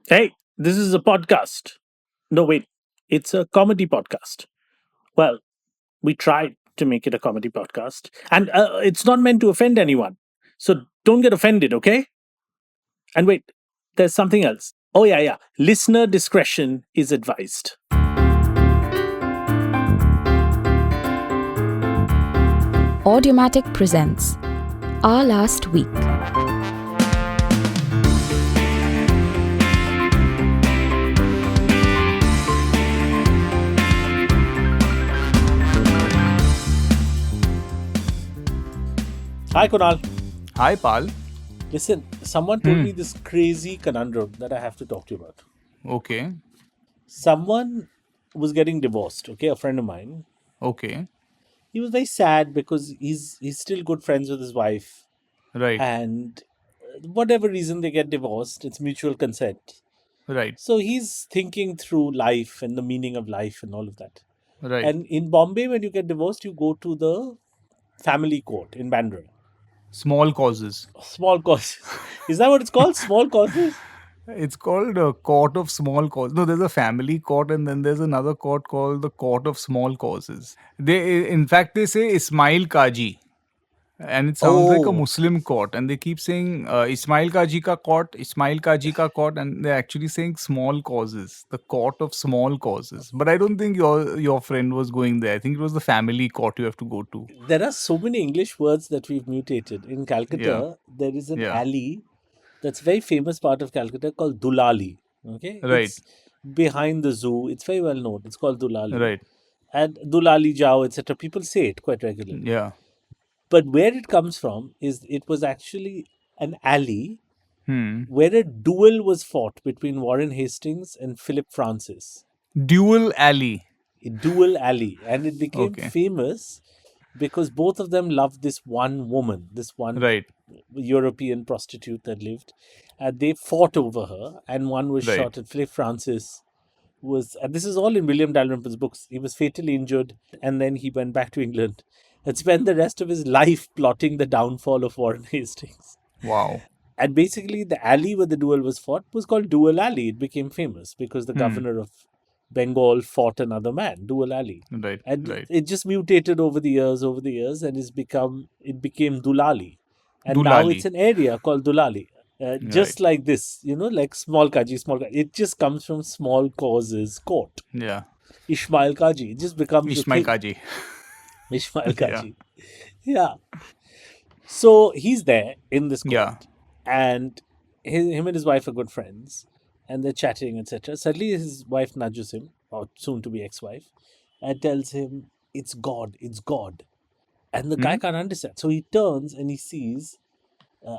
Hey, this is a podcast. No, wait, it's a comedy podcast. Well, we tried to make it a comedy podcast, and it's not meant to offend anyone. So don't get offended, okay? And wait, there's something else. Oh, yeah, yeah. Listener discretion is advised. Audiomatic presents Our Last Week. Hi, Kunal. Hi, Pal. Listen, someone told me this crazy conundrum that I have to talk to you about. Okay. Someone was getting divorced, okay? A friend of mine. Okay. He was very sad because he's still good friends with his wife, Right. and whatever reason they get divorced, it's mutual consent. Right. So he's thinking through life and the meaning of life and all of that. Right. And in Bombay, when you get divorced, you go to the family court in Bandra. Small causes. Small causes. Is that what it's called? Small causes? It's called a court of small causes. No, there's a family court, and then there's another court called the court of small causes. In fact, they say Ismail Kaji, and it sounds like a Oh, Muslim court. And they keep saying Ismail Kaji ka court, Ismail Kaji ka court, and they're actually saying small causes, the court of small causes. But I don't think your friend was going there. I think it was the family court you have to go to. there are so many English words that we've mutated. In Yeah. Calcutta, there is an Yeah. alley that's a very famous part of Calcutta called Dulali. Okay, Right. it's behind the zoo. It's very well known. It's called Dulali, Right. and Dulali Jao, etc. People say it quite regularly. Yeah. But where it comes from is it was actually an alley Hmm. where a duel was fought between Warren Hastings and Philip Francis. Dual alley. A duel alley, and it became Okay. famous because both of them loved this one woman, this one Right. European prostitute that lived, and they fought over her, and one was Right. shot. And Philip Francis was, and this is all in William Dalrymple's books. He was fatally injured, and then he went back to England and spent the rest of his life plotting the downfall of Warren Hastings. Wow. And basically, the alley where the duel was fought was called Duel Alley. It became famous because the governor of Bengal fought another man, Duel Alley. Right. And Right. it just mutated over the years, and it became Dulali. And now Dulali. it's an area called Dulali. Just Right. like this, like small Kaji, small Kaji. It just comes from small causes court. Yeah. Ishmael Kaji. It just becomes a Ishmael thing. Kaji. Ishmael Yeah. Kaji. Yeah. So he's there in this court, Yeah. and him and his wife are good friends, and they're chatting, etc. Suddenly, his wife nudges him, or soon to be ex wife, and tells him, "It's God, it's God." And the guy Hmm? can't understand. So he turns and he sees,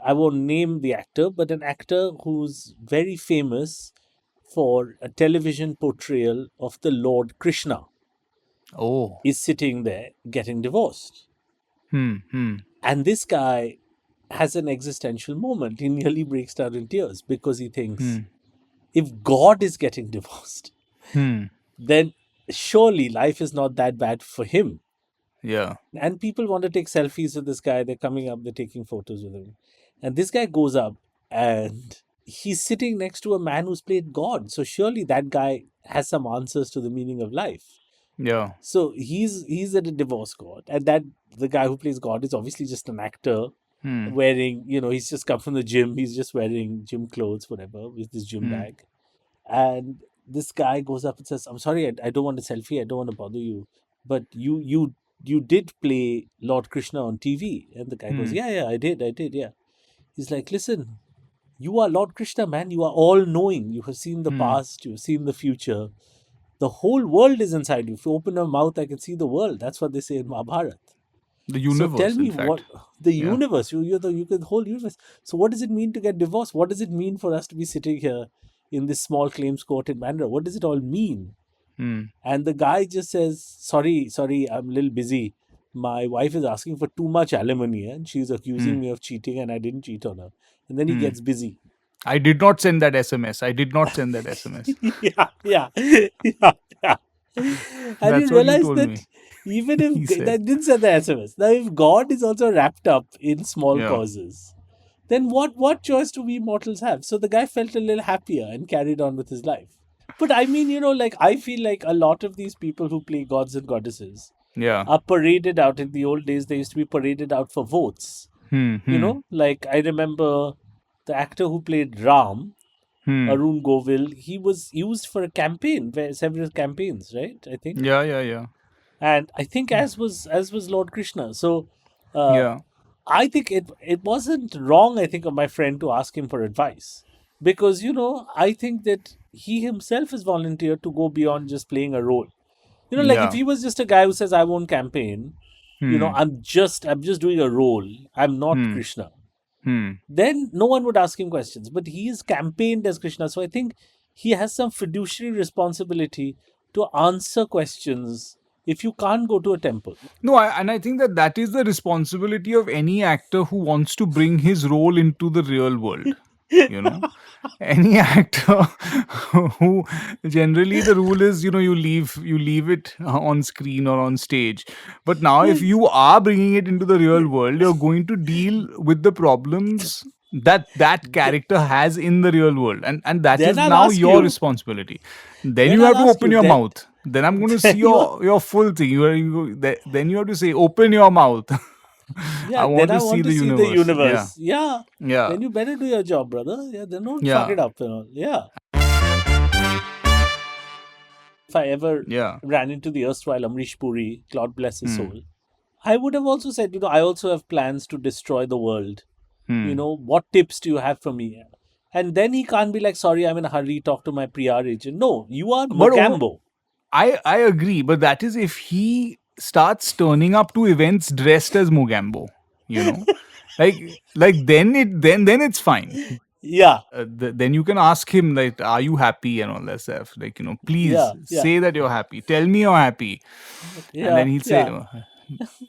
I won't name the actor, but an actor who's very famous for a television portrayal of the Lord Krishna Oh. is sitting there getting divorced. Hmm. And this guy has an existential moment. He nearly breaks down in tears because he thinks, Hmm. if God is getting divorced, Hmm. then surely life is not that bad for him. Yeah. And people want to take selfies with this guy. They're coming up, they're taking photos with him. And this guy goes up and he's sitting next to a man who's played God. So surely that guy has some answers to the meaning of life. Yeah. So he's at a divorce court, and that the guy who plays God is obviously just an actor Hmm. wearing, he's just come from the gym. He's just wearing gym clothes, whatever, with this gym Hmm. bag. And this guy goes up and says, "I'm sorry, I don't want a selfie. I don't want to bother you, but you did play Lord Krishna on TV." And the guy goes, Hmm. "Yeah, I did, yeah." He's like, "Listen, you are Lord Krishna, man. You are all knowing. You have seen the Hmm. past. You have seen the future. The whole world is inside you. If you open your mouth, I can see the world." That's what they say in Mahabharata. The So tell universe, me in what fact. the Yeah. universe, you the whole universe. So what does it mean to get divorced? What does it mean for us to be sitting here in this small claims court in Bandra? What does it all mean? Hmm. And the guy just says, sorry, I'm a little busy. My wife is asking for too much alimony, and she's accusing me of cheating, and I didn't cheat on her. And then he Hmm. gets busy. I did not send that SMS. I did not send that SMS. yeah. And you That's what he realize told that me. even He if said. that didn't send the SMS, now if God is also wrapped up in small Yeah. causes, then what choice do we mortals have? So the guy felt a little happier and carried on with his life. But I mean, like I feel like a lot of these people who play gods and goddesses Yeah. are paraded out. In the old days, they used to be paraded out for votes. Hmm. Like I remember the actor who played Ram, Hmm. Arun Govil, he was used for a campaign, several campaigns, right? I think, Yeah. and I think as was Lord Krishna. So, uh, Yeah. I think it wasn't wrong. I think of my friend to ask him for advice because I think that he himself has volunteered to go beyond just playing a role. Like if Yeah. he was just a guy who says I won't campaign, Hmm. I'm just doing a role. I'm not Hmm. Krishna. Hmm. Then no one would ask him questions. But he is campaigned as Krishna. So I think he has some fiduciary responsibility to answer questions if you can't go to a temple. No, and I think that that is the responsibility of any actor who wants to bring his role into the real world. You know, any actor who generally the rule is, you leave it on screen or on stage. But now, if you are bringing it into the real world, you're going to deal with the problems that Th- character has in the real world, and that then is I'll now ask your you. responsibility. Then Then you I'll have to ask open you. your Then, mouth. Then I'm going to then see you your full thing. Then you have to say, open your mouth. I Yeah, then want I to see want to the see the universe. Yeah. universe. Yeah. Yeah. Then you better do your job, brother. Yeah, then don't fuck Yeah. it up and all. Yeah. If I ever Yeah. ran into the erstwhile Amrish Puri, God bless his Hmm. soul, I would have also said, I also have plans to destroy the world. Hmm. What tips do you have for me? And then he can't be like, sorry, I'm in a hurry, talk to my PR agent. No, you are But Mogambo. I agree, but that is if he starts turning up to events dressed as Mogambo, you know, like then it's fine. Yeah, Then you can ask him like, are you happy and all that stuff. Like, please yeah, yeah, say that you're happy. Tell me you're happy, and yeah, then he'll say, yeah.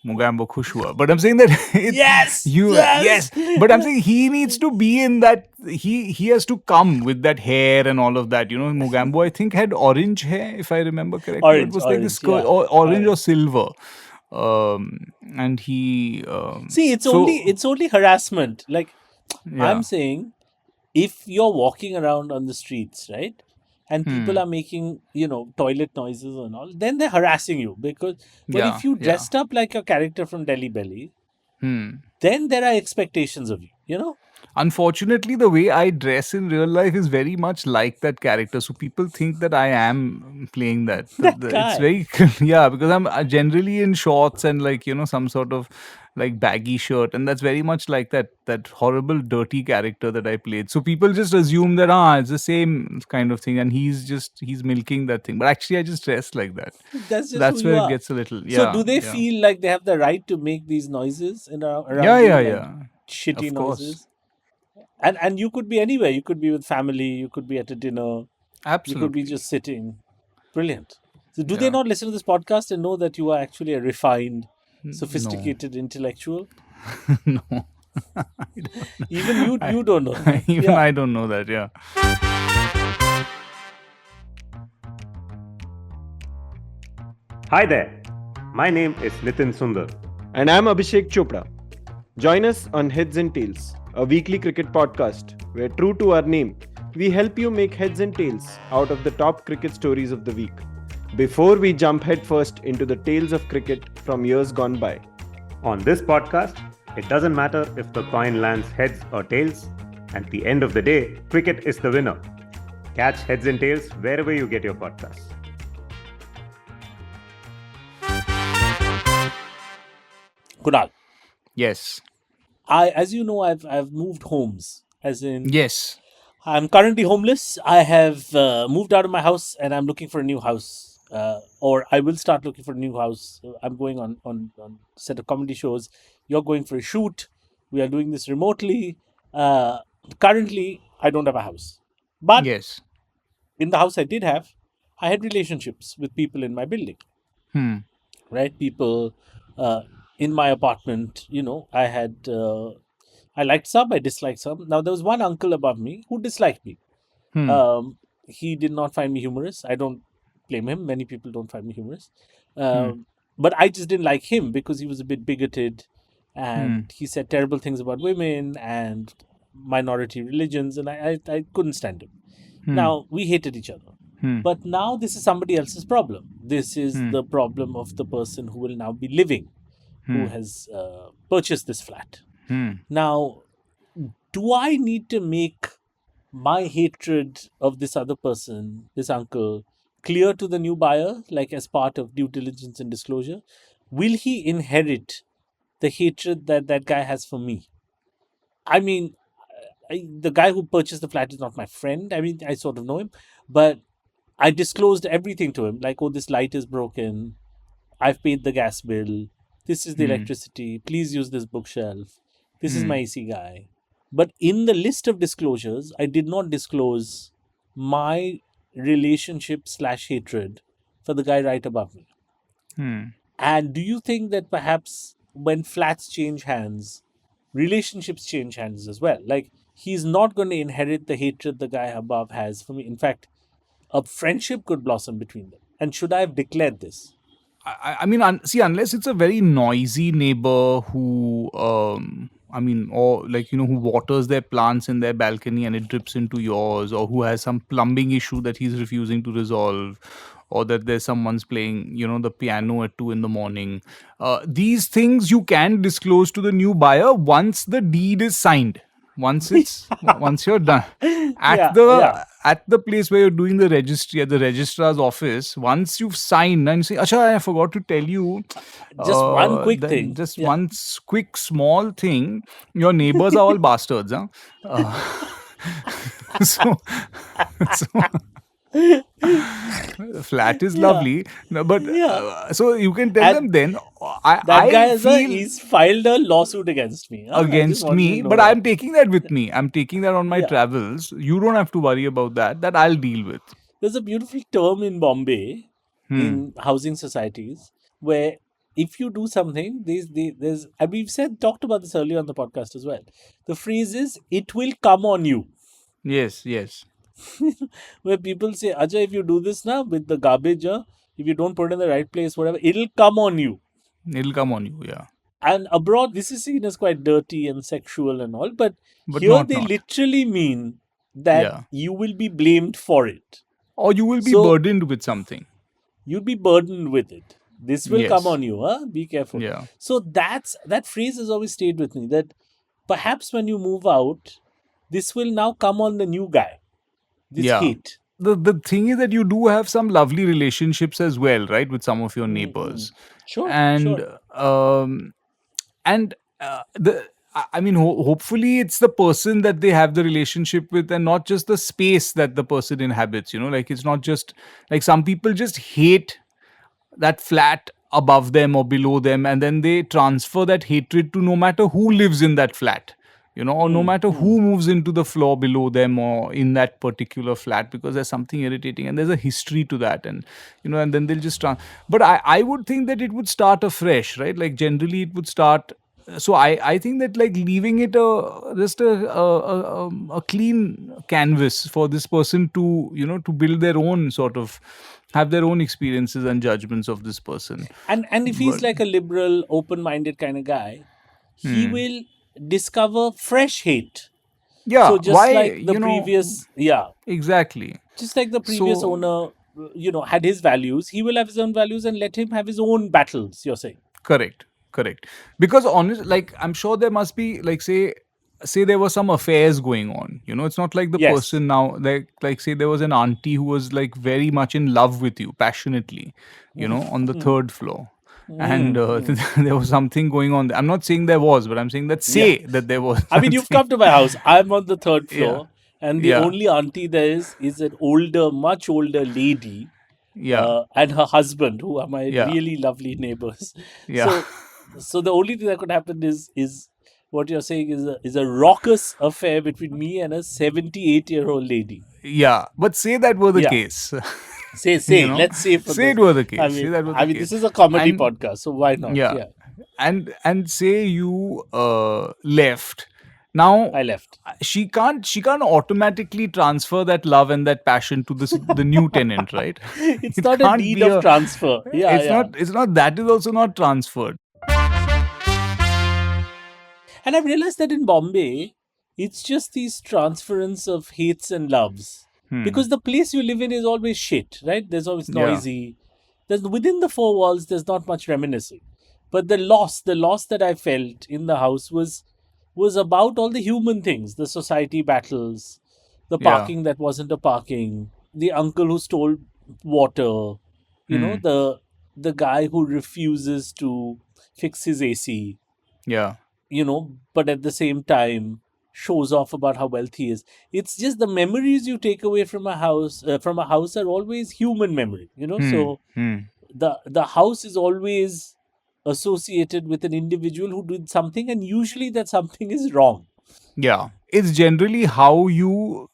Mogambo khush hua. But I'm saying that Yes, yes, yes. but I'm saying he needs to be in that. He has to come with that hair and all of that. Mogambo I think had orange hair, if I remember correctly. It Orange, was like this orange, yeah. orange or Orange. silver, and he See, it's only so it's only harassment. Like I'm yeah. saying, if you're walking around on the streets, right, and people Hmm. are making toilet noises and all, then they're harassing you because. But Yeah. if you Yeah. dressed up like your character from Delhi Belly, Hmm. then there are expectations of you. Unfortunately, the way I dress in real life is very much like that character. So people think that I am playing that. That It's guy. very, yeah, because I'm generally in shorts and like, some sort of like baggy shirt. And that's very much like that horrible, dirty character that I played. So people just assume that, it's the same kind of thing. And he's milking that thing. But actually, I just dress like that. That's So just who that's you where it are. gets a little, So yeah, do they yeah. feel like they have the right to make these noises Yeah, around you, yeah, like yeah. shitty Of course. noises? And you could be anywhere. You could be with family. You could be at a dinner. You could be Absolutely. just sitting. Brilliant. So do they Yeah. not listen to this podcast and know that you are actually a refined, No. sophisticated intellectual? No. Even you I, you don't know that. even Yeah. I don't know that. Yeah. Hi there, my name is Nitin Sundar. And I'm Abhishek Chopra. Join us on Heads and Tails, a weekly cricket podcast where, true to our name, we help you make heads and tails out of the top cricket stories of the week. Before we jump headfirst into the tales of cricket from years gone by. On this podcast, it doesn't matter if the coin lands heads or tails, at the end of the day, cricket is the winner. Catch Heads and Tails wherever you get your podcasts. Kunal, Yes. as you know, I've moved homes. As in, Yes. I'm currently homeless. I have moved out of my house and I'm looking for a new house. Or I will start looking for a new house. I'm going on set of comedy shows. You're going for a shoot. We are doing this remotely. Currently, I don't have a house. But Yes. in the house I did have, I had relationships with people in my building, Hmm. right? People in my apartment, I had, I liked some, I disliked some. Now, there was one uncle above me who disliked me. Hmm. He did not find me humorous. I don't blame him. Many people don't find me humorous. Hmm. But I just didn't like him because he was a bit bigoted Hmm. and he said terrible things about women. And minority religions, and I couldn't stand him. Hmm. Now we hated each other. Hmm. But now this is somebody else's problem. This is Hmm. the problem of the person who will now be living, who Hmm. has purchased this flat. Hmm. Now, do I need to make my hatred of this other person, this uncle, clear to the new buyer, like as part of due diligence and disclosure? Will he inherit the hatred that that guy has for me? I mean, the guy who purchased the flat is not my friend. I mean, I sort of know him, but I disclosed everything to him, like, oh, this light is broken. I've paid the gas bill. This is the Hmm. electricity. Please use this bookshelf. This is Hmm. my AC guy. But in the list of disclosures, I did not disclose my relationship slash hatred for the guy right above me. Hmm. And do you think that perhaps when flats change hands, relationships change hands as well? Like, he's not going to inherit the hatred the guy above has for me. In fact, a friendship could blossom between them. And should I have declared this? I mean, see, unless it's a very noisy neighbor who, I mean, or like, who waters their plants in their balcony and it drips into yours, or who has some plumbing issue that he's refusing to resolve, or that there's someone's playing, the piano at 2 in the morning. These things you can disclose to the new buyer once the deed is signed. Once you're done at Yeah, yeah. the place where you're doing the registry at the registrar's office. Once you've signed and say, "Acha, I forgot to tell you," Just one quick then thing. just Yeah. one quick small thing. Your neighbors are all bastards, huh? So, so flat is Yeah. lovely, no, but Yeah. so you can tell them And then. that guy I feel he's filed a lawsuit against me. Huh? I just against want you me, to know but that. I'm taking that with me. I'm taking that on my Yeah. travels. You don't have to worry about that. That I'll deal with. There's a beautiful term in Bombay Hmm. in housing societies where if you do something, there's and we've talked about this earlier on the podcast as well. The phrase is it will come on you. Yes, yes. Where people say, Ajay, if you do this now with the garbage, if you don't put it in the right place, whatever, it'll come on you. It'll come on you, yeah. And abroad, this is seen as quite dirty and sexual and all, but But here not they not. literally mean that Yeah. you will be blamed for it. Or you will be So burdened with something. you'll be burdened with it. This will come Yes. on you, huh? Be careful. Yeah. So that phrase has always stayed with me. That perhaps when you move out, this will now come on the new guy. This Yeah. hate. The thing is that you do have some lovely relationships as well, right, with some of your Mm, neighbors. Sure, And sure. and the I mean, hopefully it's the person that they have the relationship with, and not just the space that the person inhabits. Like it's not just like some people just hate that flat above them or below them, and then they transfer that hatred to no matter who lives in that flat, or no matter who moves into the floor below them or in that particular flat, because there's something irritating and there's a history to that. And and then they'll just but I would think that it would start afresh, right? Like generally it would start. So I think that like leaving it just a clean canvas for this person to to build their own sort of have their own experiences and judgments of this person. And if he's But like a liberal, open-minded kind of guy, he will discover fresh hate. yeah, So just why like the previous, exactly. just like the previous So owner, had his values, he will have his own values and let him have his own battles. You're saying? correct, because honest, like I'm sure there must be like say there were some affairs going on. It's not like the Yes. person now, like say there was an auntie who was like very much in love with you passionately, on the third floor. And there was something going on there. I'm not saying there was, but I'm saying that Yeah. say that there was I mean, you've something. come to my house. I'm on the third Yeah, floor, and the yeah, only auntie there is an older, much older lady, yeah, and her husband, who are my yeah, really lovely neighbors. yeah. So the only thing that could happen is what you're saying is a raucous affair between me and a 78-year-old lady. Yeah, but say that were the Yeah. case. Say, let's say for Say this. it were the case. I Say mean, that were the case. this is a comedy And- podcast, so why not? Yeah. Yeah, And say you left. Now I left. she can't automatically transfer that love and that passion to the new tenant, right? It's It not a can't deed be of transfer. Yeah, it's not that is also not transferred. And I've realized that in Bombay, It's just these transference of hates and loves. Hmm. Because the place you live in is always shit, right? There's always Yeah. noisy. There's within the four walls. There's not much reminiscing, but the loss that I felt in the house was about all the human things, the society battles, the Yeah. parking that wasn't a parking, the uncle who stole water, Hmm. the guy who refuses to fix his AC, Yeah. but at the same time shows off about how wealthy he is. It's just the memories you take away from a house are always human memory, Hmm. so Hmm. the house is always associated with an individual who did something, and usually that something is wrong. Yeah, it's generally how you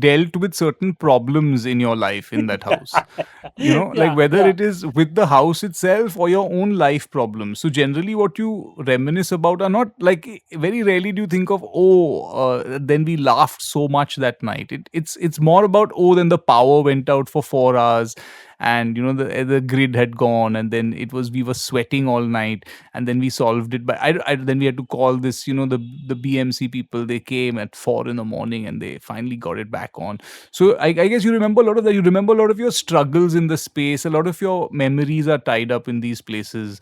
dealt with certain problems in your life in that house. Like Yeah, whether yeah. it is with the house itself or your own life problems. So generally, what you reminisce about are not like very rarely do you think of, oh, then we laughed so much that night. It's more about, oh, then the power went out for 4 hours, and the grid had gone, and then it was we were sweating all night, and then we solved it. But then we had to call this, the BMC people. They came at 4 in the morning, and they finally got it back on. So I guess you remember a lot of that. You remember a lot of your struggles in the space. A lot of your memories are tied up in these places.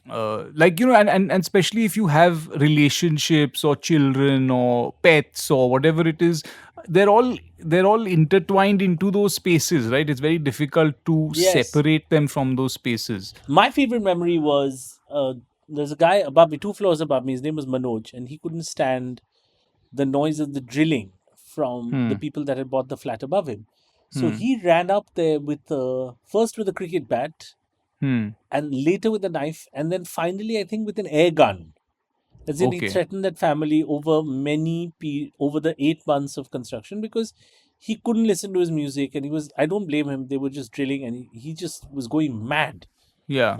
Like and especially if you have relationships or children or pets or whatever it is, they're all intertwined into those spaces, right? It's very difficult to Yes. separate them from those spaces. My favorite memory was there's a guy above me, 2 floors above me. His name was Manoj, and he couldn't stand the noise of the drilling from the Hmm. people that had bought the flat above him. So Hmm. he ran up there first with a cricket bat, Hmm. and later with a knife, and then finally, I think, with an air gun. As in, he Okay. threatened that family over the 8 months of construction, because he couldn't listen to his music, and he was. I don't blame him. They were just drilling, and he just was going mad. Yeah.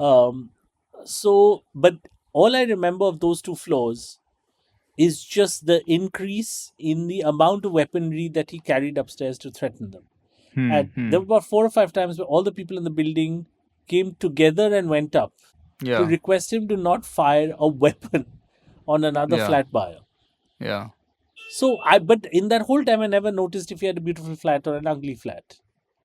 But all I remember of those 2 floors is just the increase in the amount of weaponry that he carried upstairs to threaten them. Hmm. And Hmm. there were about 4 or 5 times where all the people in the building came together and went up to Yeah. request him to not fire a weapon on another Yeah. flat buyer. Yeah. But in that whole time, I never noticed if he had a beautiful flat or an ugly flat.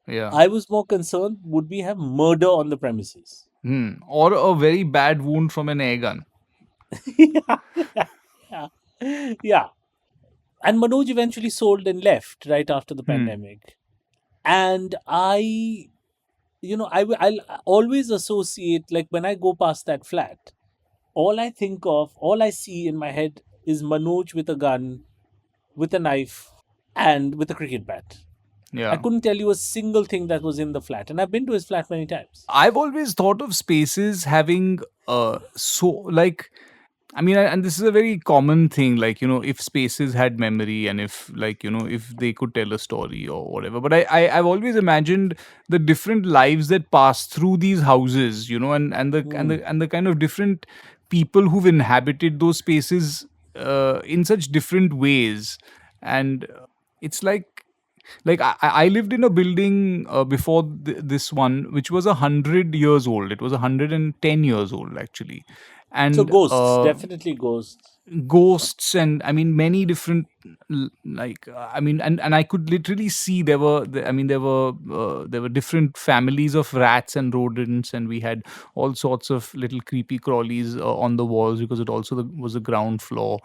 Yeah. I was more concerned, would we have murder on the premises? Hmm. Or a very bad wound from an air gun. Yeah, yeah, yeah. And Manoj eventually sold and left right after the Hmm. pandemic. And I'll always associate, like when I go past that flat, all I see in my head is Manoj with a gun, with a knife, and with a cricket bat. I Yeah. couldn't tell you a single thing that was in the flat, and I've been to his flat many times. I've always thought of spaces having so like and this is a very common thing, like if spaces had memory, and if like if they could tell a story or whatever. But I've always imagined the different lives that pass through these houses, Hmm. and the kind of different people who've inhabited those spaces in such different ways. And it's like I lived in a building before this one, which was 100 years old. It was 110 years old actually, So and ghosts, definitely ghosts. ghosts, and many different and I could literally see there were different families of rats and rodents, and we had all sorts of little creepy crawlies on the walls, because it also was a ground floor.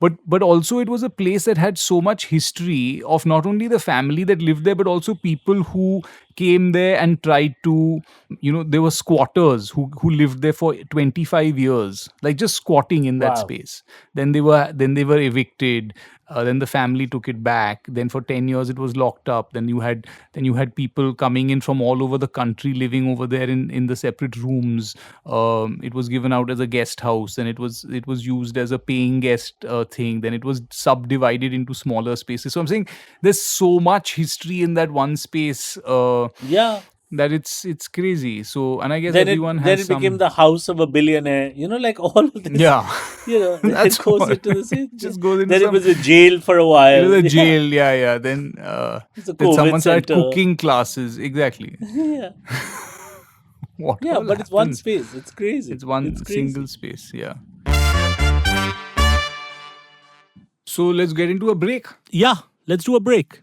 But also it was a place that had so much history of not only the family that lived there, but also people who came there and tried to, there were squatters who lived there for 25 years, like just squatting in that Wow. space. Then they were evicted. Then the family took it back. Then for 10 years it was locked up. Then you had people coming in from all over the country, living over there in the separate rooms. It was given out as a guest house, and it was used as a paying guest thing. Then it was subdivided into smaller spaces. So I'm saying there's so much history in that one space, Yeah. that it's crazy. So, and I guess Then it everyone then has it became some. the house of a billionaire. Like all of this. Yeah. It That's goes all. into the same. Just goes into Then it some. was a jail for a It was while. a Yeah, jail. Yeah, yeah. Then it's a then COVID someone started center. cooking classes. Exactly. Yeah, What yeah. all But it's one happens? space. It's crazy. It's It's one single crazy. space. Yeah. So let's get into a break. Yeah, let's do a break.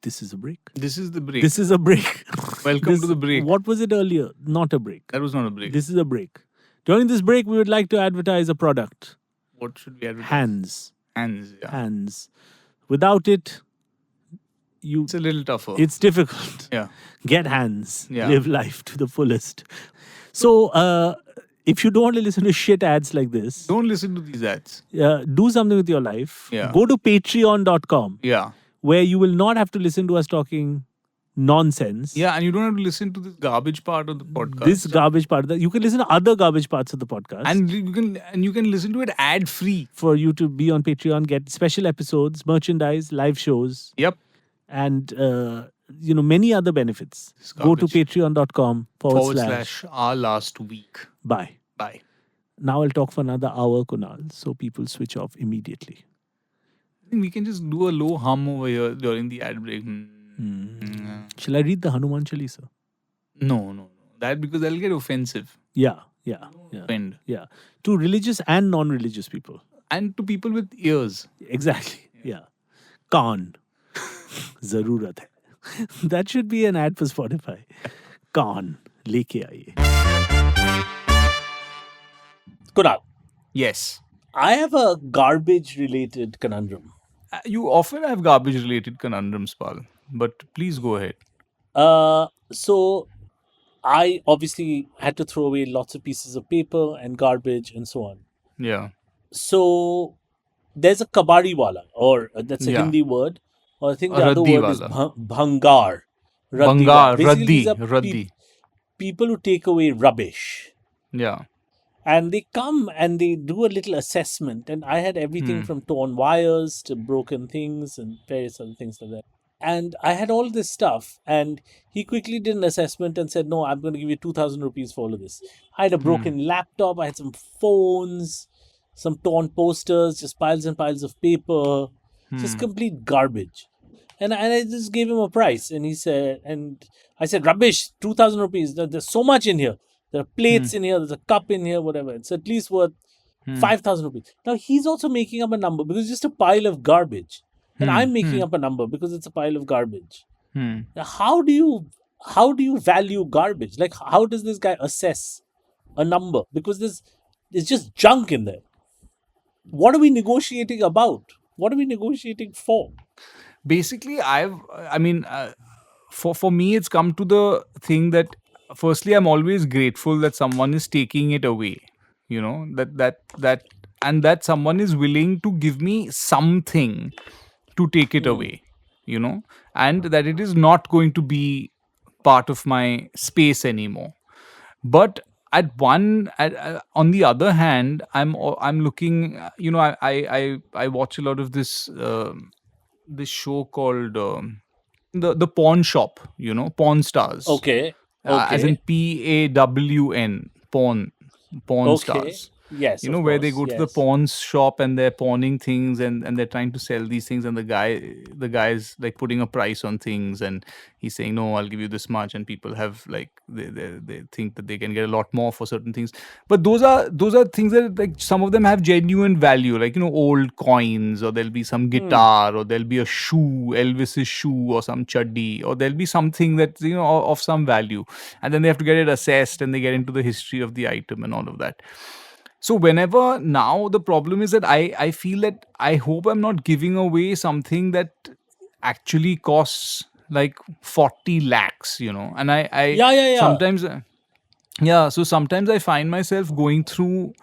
This is a break. This is the break. This is a break. Welcome to the break. What was it earlier? Not a break. That was not a break. This is a break. During this break, we would like to advertise a product. What should we advertise? Hands. Hands. Yeah. Hands. Without it, It's a little tougher. it's difficult. Yeah. Get hands. Yeah. Live life to the fullest. So, if you don't want to listen to shit ads like this, Don't listen to these ads. do something with your life. Yeah. Go to patreon.com, Yeah. where you will not have to listen to us talking nonsense. Yeah, and you don't have to listen to this garbage part of the podcast. This garbage part. You can listen to other garbage parts of the podcast. and you can listen to it ad free. for you to be on Patreon, get special episodes, merchandise, live shows, Yep. and many other benefits. This Go to garbage. patreon.com / our last week. bye. Bye. Now I'll talk for another hour, Kunal, so people switch off immediately. I think we can just do a low hum over here during the ad break. Shall I read the Hanuman Chalisa? No. That because that'll get offensive. Yeah. Offend. Yeah. To religious and non-religious people. And to people with ears. Exactly. Yeah. Khan. Zarurat hai. That should be an ad for Spotify. Khan. Leke aaye. Kunal, Yes. I have a garbage-related conundrum. You often have garbage related conundrums, Pal. But please go ahead. So I obviously had to throw away lots of pieces of paper and garbage and so on. Yeah. So there's a kabadi wala, or that's a Yeah. Hindi word, or I think A the other raddi word is wala. bhangar. Bangar, Basically, these raddi, are raddi. people who take away rubbish. Yeah. And they come and they do a little assessment. And I had everything from torn wires to broken things and various other things like that. And I had all this stuff. And he quickly did an assessment and said, no, I'm going to give you 2,000 rupees for all of this. I had a broken laptop. I had some phones, some torn posters, just piles and piles of paper, just complete garbage. And I just gave him a price. And he said, and I said, rubbish, 2,000 rupees. There's so much in here. There are plates in here, there's a cup in here, whatever. It's at least worth 5,000 rupees. Now, he's also making up a number because it's just a pile of garbage. And I'm making up a number because it's a pile of garbage. Now, how do you value garbage? Like, how does this guy assess a number? Because there's just junk in there. What are we negotiating about? What are we negotiating for? Basically, for me, it's come to the thing that firstly, I'm always grateful that someone is taking it away. You know, that someone is willing to give me something to take it away. You know, and that it is not going to be part of my space anymore. But on the other hand, I'm looking. You know, I watch a lot of this show called the Pawn Shop. You know, Pawn Stars. Okay. As in PAWN, pawn stars. Yes. You know, of where they course, go to the yes. pawn shop and they're pawning things and they're trying to sell these things, and the guy's like putting a price on things and he's saying, no, I'll give you this much, and people have like they think that they can get a lot more for certain things. But those are things that, like, some of them have genuine value, like, you know, old coins, or there'll be some guitar, or there'll be a shoe, Elvis's shoe, or some chaddi, or there'll be something that, you know, of some value, and then they have to get it assessed and they get into the history of the item and all of that. So whenever now the problem is that I feel that I hope I'm not giving away something that actually costs like 40 lakhs, you know. And I Yeah. sometimes so sometimes I find myself going through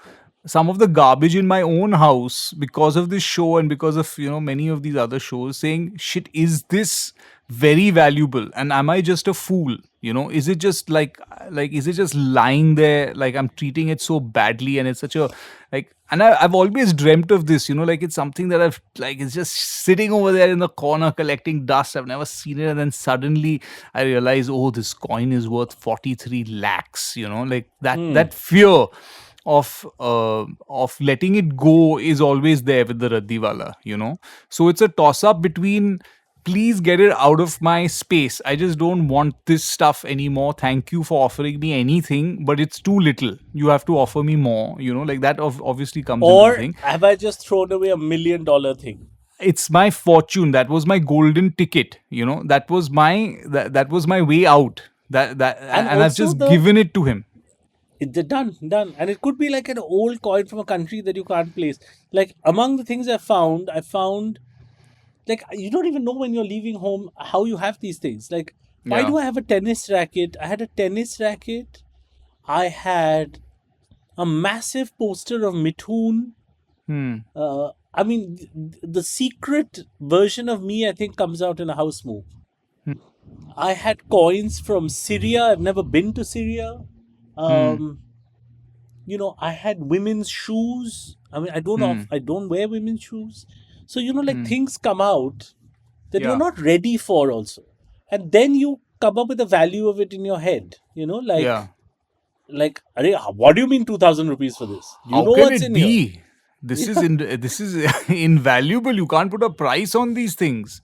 some of the garbage in my own house because of this show and because of, you know, many of these other shows, saying, shit, is this very valuable, and am I just a fool? You know, is it just like is it just lying there, like I'm treating it so badly, and it's such a like, and I've always dreamt of this, you know, like it's something that I've like, it's just sitting over there in the corner collecting dust. I've never seen it, and then suddenly I realize, oh, this coin is worth 43 lakhs, you know, like that fear of letting it go is always there with the Raddiwala, you know. So it's a toss up between please get it out of my space. I just don't want this stuff anymore. Thank you for offering me anything, but it's too little. You have to offer me more. Like that obviously comes into the Or thing. have I just thrown away $1 million thing? It's my fortune. That was my golden ticket. That was my way out. And And I've also just given it to him. they're done. And it could be like an old coin from a country that you can't place. Like among the things I found like you don't even know when you're leaving home how you have these things. Like, why Yeah. do I have a tennis racket? I had a tennis racket. I had a massive poster of Mithun. I mean, the secret version of me, I think, comes out in a house move. I had coins from Syria. I've never been to Syria. I had women's shoes. I mean, I don't wear women's shoes. So, like things come out that you're Yeah. not ready for also. And then you come up with the value of it in your head. Yeah. Like, what do you mean 2,000 rupees for this? You How know can what's it in here. be? This is invaluable. You can't put a price on these things.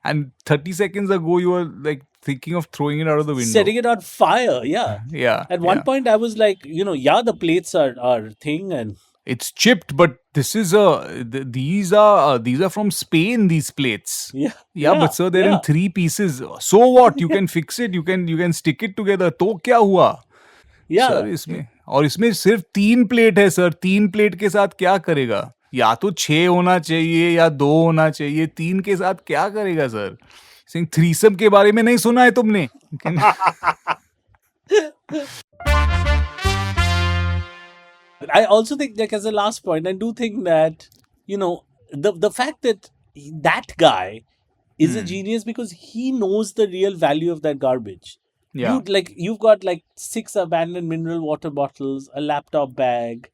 And 30 seconds ago, you were like thinking of throwing it out of the window. Setting it on fire, yeah. Yeah. At one point, I was like, the plates are thing, and It's chipped, but these are from Spain. These plates. yeah, But sir, they're in 3 pieces. So what? You can fix it. You can stick it together. तो क्या हुआ? yeah. Sir इसमें सिर्फ 3 plate है sir. 3 plate के साथ क्या करेगा? या तो 6 होना चाहिए या 2 होना चाहिए. 3 के साथ क्या करेगा सर? सिंह थ्रीसम के बारे में नहीं सुना है तुमने? I also think, like, as a last point, I do think that the fact that that guy is a genius because he knows the real value of that garbage. Yeah. You've got like 6 abandoned mineral water bottles, a laptop bag,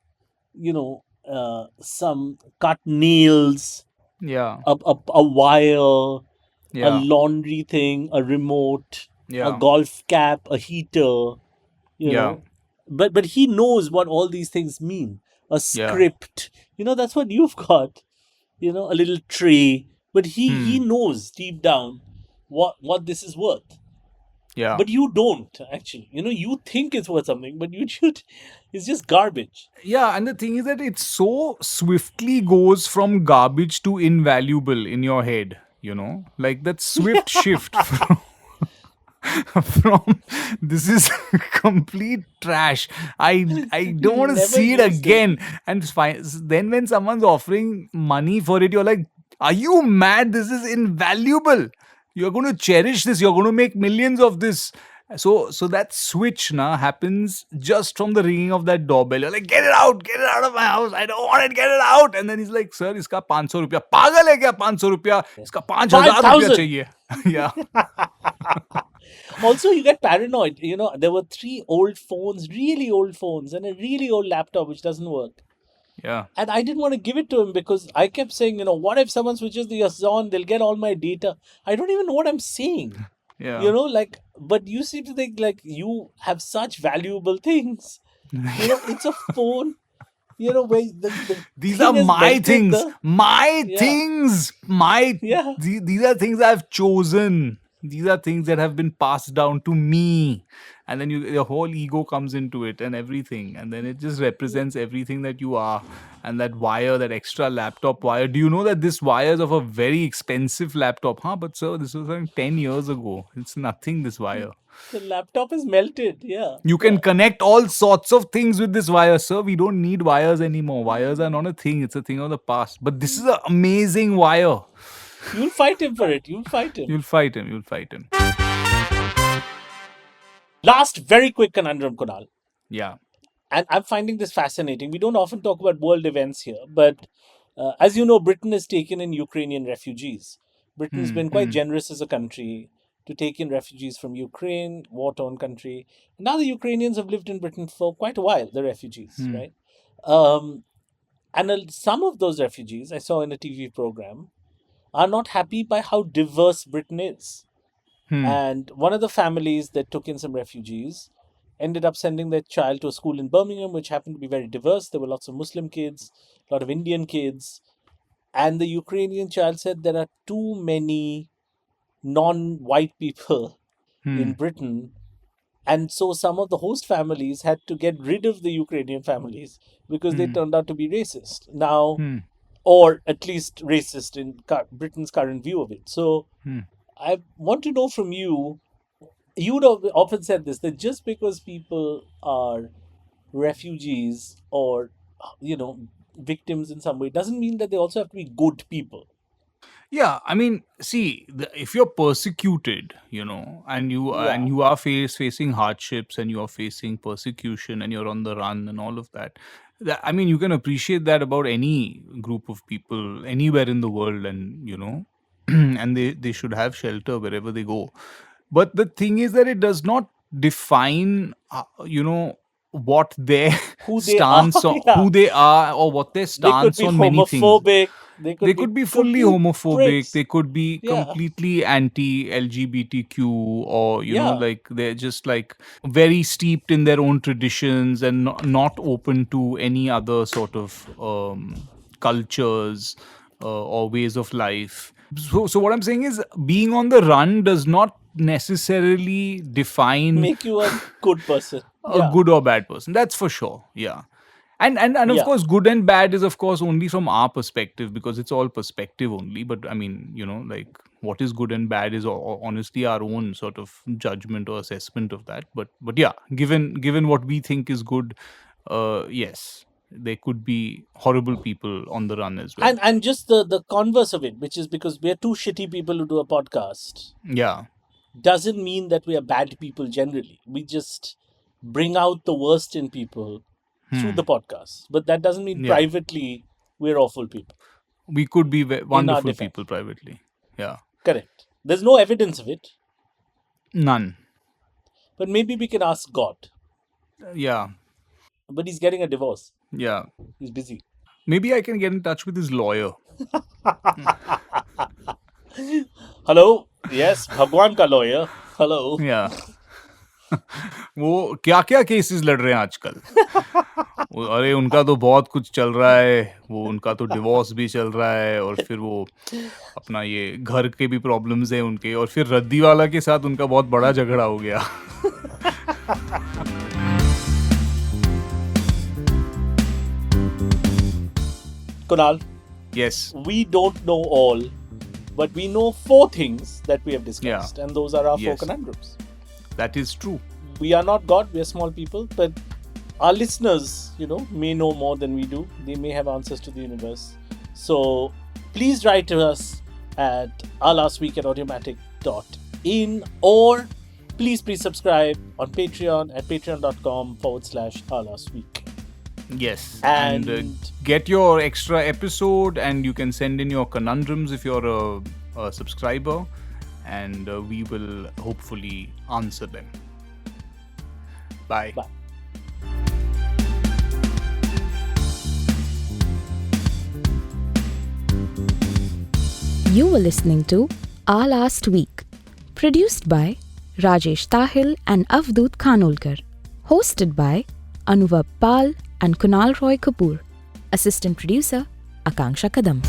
some cut nails, Yeah. a wire, a Yeah. laundry thing, a remote, Yeah. a golf cap, a heater, Yeah. But he knows what all these things mean. A script, that's what you've got. A little tray, but he knows deep down what this is worth. Yeah. But you don't actually. You think it's worth something, but it's just garbage. Yeah, and the thing is that it so swiftly goes from garbage to invaluable in your head, like that swift shift from this is complete trash. I don't want to Never see it used it. again. And it's fine. Then when someone's offering money for it, you're like, are you mad? This is invaluable. You're going to cherish this. You're going to make millions of this. So that switch happens just from the ringing of that doorbell. You're like, get it out of my house. I don't want it, get it out. And then he's like, sir, iska 500 rupiya. Pagal hai kya 500 rupiya? Iska 5,000 rupiya 5,000. chahiye. Yeah. Also, you get paranoid. There were 3 old phones, really old phones, and a really old laptop which doesn't work. Yeah. And I didn't want to give it to him because I kept saying, what if someone switches the on? They'll get all my data. I don't even know what I'm saying. Yeah. But you seem to think like you have such valuable things. It's a phone. Where These thing are is my melted, things. My Yeah. things. Yeah. These are things I've chosen. These are things that have been passed down to me. And then your whole ego comes into it and everything. And then it just represents everything that you are. And that wire, that extra laptop wire. Do you know that this wire is of a very expensive laptop? But sir, this was like 10 years ago. It's nothing, this wire. The laptop is melted. Yeah. You can connect all sorts of things with this wire, sir. We don't need wires anymore. Wires are not a thing. It's a thing of the past. But this is an amazing wire. You'll fight him for it. You'll fight him. You'll fight him. Last very quick conundrum, Kunal. Yeah. And I'm finding this fascinating. We don't often talk about world events here, but as you know, Britain has taken in Ukrainian refugees. Britain's been quite generous as a country to take in refugees from Ukraine, war-torn country. Now the Ukrainians have lived in Britain for quite a while, the refugees, right? And some of those refugees, I saw in a TV program, are not happy by how diverse Britain is. And one of the families that took in some refugees ended up sending their child to a school in Birmingham, which happened to be very diverse. There were lots of Muslim kids, a lot of Indian kids. And the Ukrainian child said there are too many non-white people Hmm. in Britain. And so some of the host families had to get rid of the Ukrainian families because they turned out to be racist. Now, Hmm. or at least racist in Britain's current view of it. So Hmm. I want to know from you, you'd often said this, that just because people are refugees or, victims in some way, doesn't mean that they also have to be good people. Yeah, I mean, see, if you're persecuted, and Yeah. you are facing hardships, and you are facing persecution, and you're on the run, and all of that, I mean, you can appreciate that about any group of people anywhere in the world, and and they should have shelter wherever they go. But the thing is that it does not define, what their Who they are. stance on Yeah. who they are, or what their They could stance be on many things. homophobic. They They could be could be fully complete homophobic, pricks. they could be Yeah. completely anti LGBTQ, or Yeah. like they're just like very steeped in their own traditions, and not open to any other sort of cultures, or ways of life. So what I'm saying is, being on the run does not necessarily define Make you a good person. a Yeah. good or bad person, that's for sure. Yeah. And of Yeah. course, good and bad is of course only from our perspective, because it's all perspective only. But I mean, like, what is good and bad is honestly our own sort of judgment or assessment of that. But yeah, given what we think is good, yes, there could be horrible people on the run as well. And just the converse of it, which is because we're two shitty people who do a podcast, Yeah. doesn't mean that we are bad people generally. We just bring out the worst in people through the podcast. But that doesn't mean Yeah. privately we're awful people. We could be wonderful defense. people privately. Yeah. Correct. There's no evidence of it, None. but maybe we can ask God. Yeah. But he's getting a divorce. Yeah. He's busy. Maybe I can get in touch with his lawyer. Hello? Yes, Bhagwan ka lawyer. Hello. या वो क्या क्या cases लड़ रहे हैं आजकल. अरे उनका तो बहुत कुछ चल रहा है. वो उनका तो डिवोर्स भी चल रहा है, और फिर वो अपना ये घर के भी प्रॉब्लम्स हैं उनके, और फिर रद्दी वाला के साथ उनका बहुत बड़ा झगड़ा हो गया. Kunal, Yes. we don't know all, but we know 4 things that we have discussed, and those are our 4 Yes. conundrums. That is true. We are not God, we are small people, but our listeners, may know more than we do. They may have answers to the universe. So please write to us at ourlastweek@audiomatic.in, or please subscribe on Patreon at patreon.com/ourlastweek. Yes. And get your extra episode, and you can send in your conundrums if you're a subscriber, and we will hopefully answer them. Bye. Bye. You were listening to Our Last Week, produced by Rajesh Tahil and Avdut Khanolkar, hosted by Anuvab Pal and Kunal Roy Kapoor, assistant producer Akanksha Kadam.